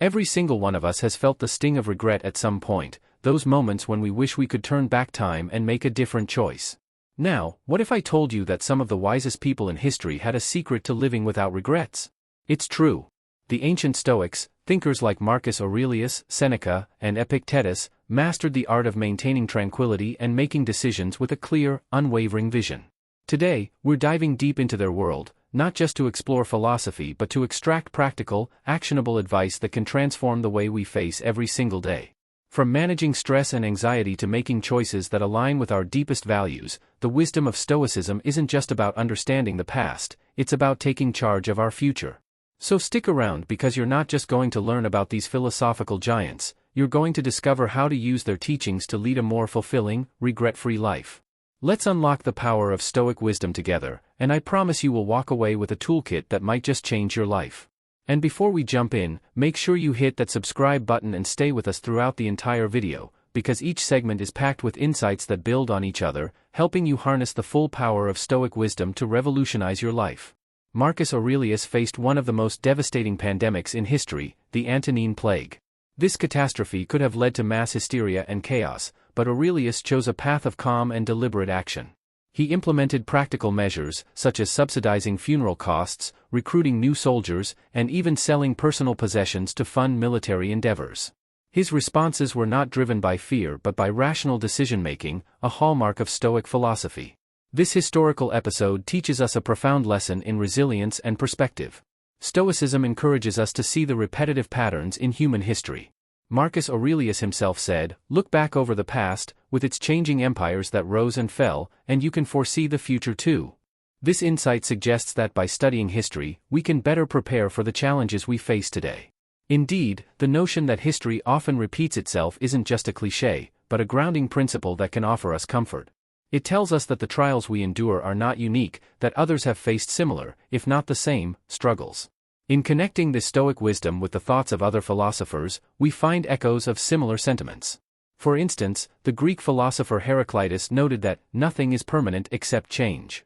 Every single one of us has felt the sting of regret at some point, those moments when we wish we could turn back time and make a different choice. Now, what if I told you that some of the wisest people in history had a secret to living without regrets? It's true. The ancient Stoics, thinkers like Marcus Aurelius, Seneca, and Epictetus, mastered the art of maintaining tranquility and making decisions with a clear, unwavering vision. Today, we're diving deep into their world, not just to explore philosophy but to extract practical, actionable advice that can transform the way we face every single day. From managing stress and anxiety to making choices that align with our deepest values, the wisdom of Stoicism isn't just about understanding the past, it's about taking charge of our future. So stick around, because you're not just going to learn about these philosophical giants, you're going to discover how to use their teachings to lead a more fulfilling, regret-free life. Let's unlock the power of Stoic wisdom together, and I promise you will walk away with a toolkit that might just change your life. And before we jump in, make sure you hit that subscribe button and stay with us throughout the entire video, because each segment is packed with insights that build on each other, helping you harness the full power of Stoic wisdom to revolutionize your life. Marcus Aurelius faced one of the most devastating pandemics in history, the Antonine Plague. This catastrophe could have led to mass hysteria and chaos, but Aurelius chose a path of calm and deliberate action. He implemented practical measures, such as subsidizing funeral costs, recruiting new soldiers, and even selling personal possessions to fund military endeavors. His responses were not driven by fear but by rational decision-making, a hallmark of Stoic philosophy. This historical episode teaches us a profound lesson in resilience and perspective. Stoicism encourages us to see the repetitive patterns in human history. Marcus Aurelius himself said, "Look back over the past, with its changing empires that rose and fell, and you can foresee the future too." This insight suggests that by studying history, we can better prepare for the challenges we face today. Indeed, the notion that history often repeats itself isn't just a cliché, but a grounding principle that can offer us comfort. It tells us that the trials we endure are not unique, that others have faced similar, if not the same, struggles. In connecting this Stoic wisdom with the thoughts of other philosophers, we find echoes of similar sentiments. For instance, the Greek philosopher Heraclitus noted that nothing is permanent except change.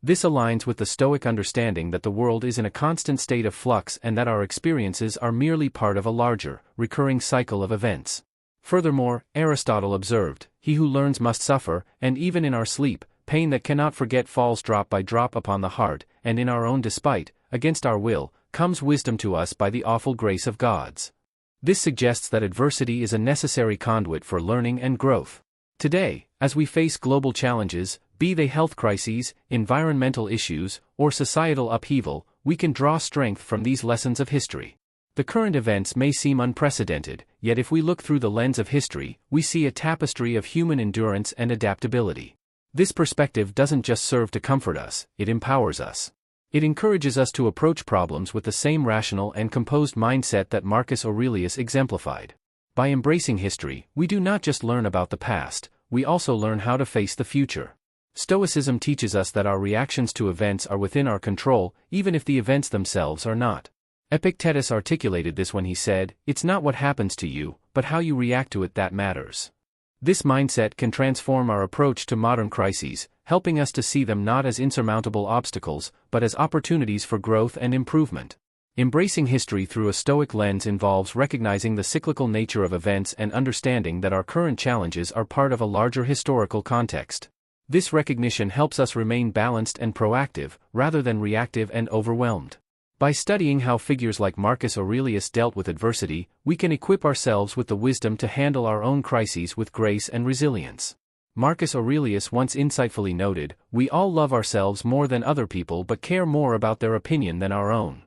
This aligns with the Stoic understanding that the world is in a constant state of flux and that our experiences are merely part of a larger, recurring cycle of events. Furthermore, Aristotle observed, "He who learns must suffer, and even in our sleep, pain that cannot forget falls drop by drop upon the heart, and in our own despite, against our will, comes wisdom to us by the awful grace of gods." This suggests that adversity is a necessary conduit for learning and growth. Today, as we face global challenges, be they health crises, environmental issues, or societal upheaval, we can draw strength from these lessons of history. The current events may seem unprecedented, yet if we look through the lens of history, we see a tapestry of human endurance and adaptability. This perspective doesn't just serve to comfort us, it empowers us. It encourages us to approach problems with the same rational and composed mindset that Marcus Aurelius exemplified. By embracing history, we do not just learn about the past, we also learn how to face the future. Stoicism teaches us that our reactions to events are within our control, even if the events themselves are not. Epictetus articulated this when he said, "It's not what happens to you, but how you react to it that matters." This mindset can transform our approach to modern crises, helping us to see them not as insurmountable obstacles, but as opportunities for growth and improvement. Embracing history through a Stoic lens involves recognizing the cyclical nature of events and understanding that our current challenges are part of a larger historical context. This recognition helps us remain balanced and proactive, rather than reactive and overwhelmed. By studying how figures like Marcus Aurelius dealt with adversity, we can equip ourselves with the wisdom to handle our own crises with grace and resilience. Marcus Aurelius once insightfully noted, "We all love ourselves more than other people but care more about their opinion than our own."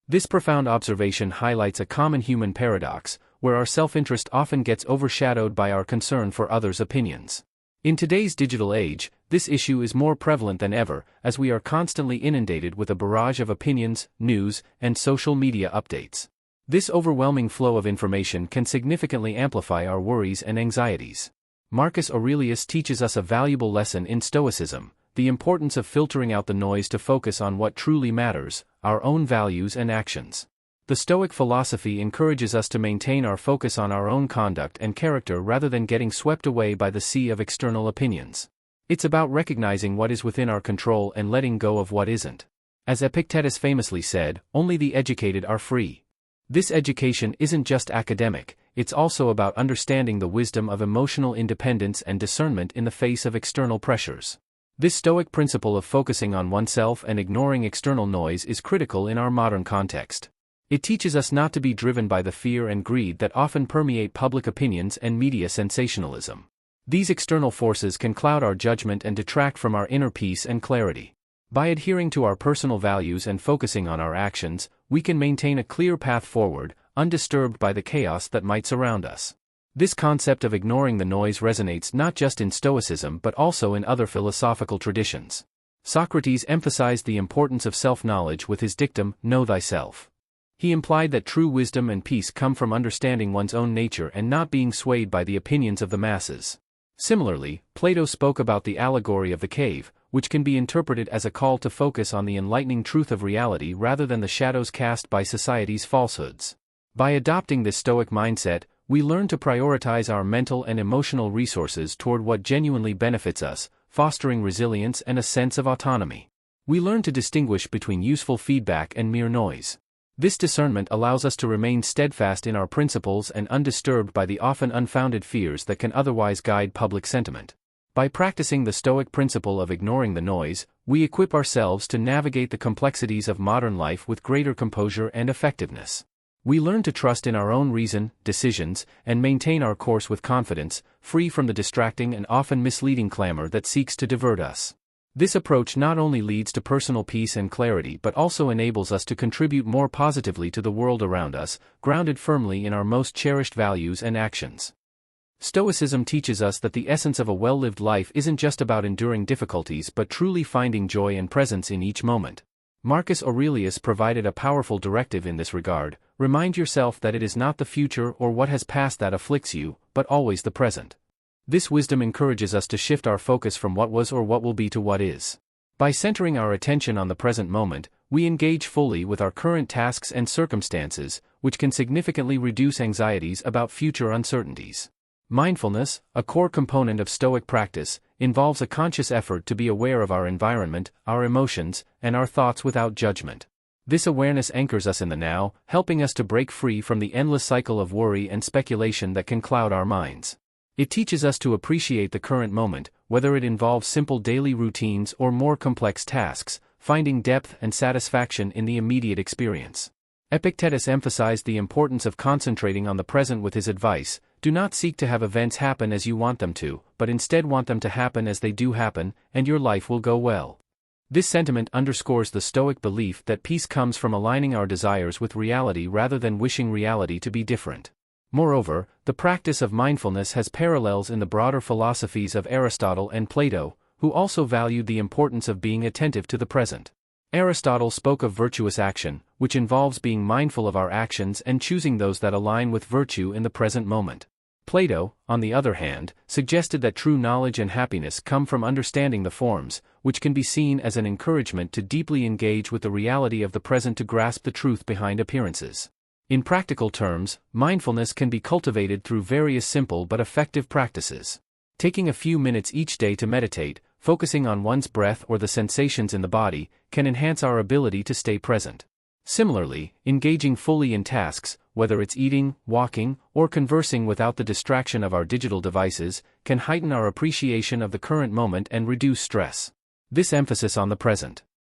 This profound observation highlights a common human paradox, where our self-interest often gets overshadowed by our concern for others' opinions. In today's digital age, this issue is more prevalent than ever, as we are constantly inundated with a barrage of opinions, news, and social media updates. This overwhelming flow of information can significantly amplify our worries and anxieties. Marcus Aurelius teaches us a valuable lesson in Stoicism, the importance of filtering out the noise to focus on what truly matters, our own values and actions. The Stoic philosophy encourages us to maintain our focus on our own conduct and character rather than getting swept away by the sea of external opinions. It's about recognizing what is within our control and letting go of what isn't. As Epictetus famously said, "Only the educated are free." This education isn't just academic, it's also about understanding the wisdom of emotional independence and discernment in the face of external pressures. This Stoic principle of focusing on oneself and ignoring external noise is critical in our modern context. It teaches us not to be driven by the fear and greed that often permeate public opinions and media sensationalism. These external forces can cloud our judgment and detract from our inner peace and clarity. By adhering to our personal values and focusing on our actions, we can maintain a clear path forward, undisturbed by the chaos that might surround us. This concept of ignoring the noise resonates not just in Stoicism but also in other philosophical traditions. Socrates emphasized the importance of self-knowledge with his dictum, "Know thyself." He implied that true wisdom and peace come from understanding one's own nature and not being swayed by the opinions of the masses. Similarly, Plato spoke about the allegory of the cave, which can be interpreted as a call to focus on the enlightening truth of reality rather than the shadows cast by society's falsehoods. By adopting this Stoic mindset, we learn to prioritize our mental and emotional resources toward what genuinely benefits us, fostering resilience and a sense of autonomy. We learn to distinguish between useful feedback and mere noise. This discernment allows us to remain steadfast in our principles and undisturbed by the often unfounded fears that can otherwise guide public sentiment. By practicing the Stoic principle of ignoring the noise, we equip ourselves to navigate the complexities of modern life with greater composure and effectiveness. We learn to trust in our own reason, decisions, and maintain our course with confidence, free from the distracting and often misleading clamor that seeks to divert us. This approach not only leads to personal peace and clarity but also enables us to contribute more positively to the world around us, grounded firmly in our most cherished values and actions. Stoicism teaches us that the essence of a well-lived life isn't just about enduring difficulties but truly finding joy and presence in each moment. Marcus Aurelius provided a powerful directive in this regard: remind yourself that it is not the future or what has passed that afflicts you, but always the present. This wisdom encourages us to shift our focus from what was or what will be to what is. By centering our attention on the present moment, we engage fully with our current tasks and circumstances, which can significantly reduce anxieties about future uncertainties. Mindfulness, a core component of Stoic practice, involves a conscious effort to be aware of our environment, our emotions, and our thoughts without judgment. This awareness anchors us in the now, helping us to break free from the endless cycle of worry and speculation that can cloud our minds. It teaches us to appreciate the current moment, whether it involves simple daily routines or more complex tasks, finding depth and satisfaction in the immediate experience. Epictetus emphasized the importance of concentrating on the present with his advice: do not seek to have events happen as you want them to, but instead want them to happen as they do happen, and your life will go well. This sentiment underscores the Stoic belief that peace comes from aligning our desires with reality rather than wishing reality to be different. Moreover, the practice of mindfulness has parallels in the broader philosophies of Aristotle and Plato, who also valued the importance of being attentive to the present. Aristotle spoke of virtuous action, which involves being mindful of our actions and choosing those that align with virtue in the present moment. Plato, on the other hand, suggested that true knowledge and happiness come from understanding the forms, which can be seen as an encouragement to deeply engage with the reality of the present to grasp the truth behind appearances. In practical terms, mindfulness can be cultivated through various simple but effective practices. Taking a few minutes each day to meditate, focusing on one's breath or the sensations in the body, can enhance our ability to stay present. Similarly, engaging fully in tasks, whether it's eating, walking, or conversing without the distraction of our digital devices, can heighten our appreciation of the current moment and reduce stress. This emphasis on the present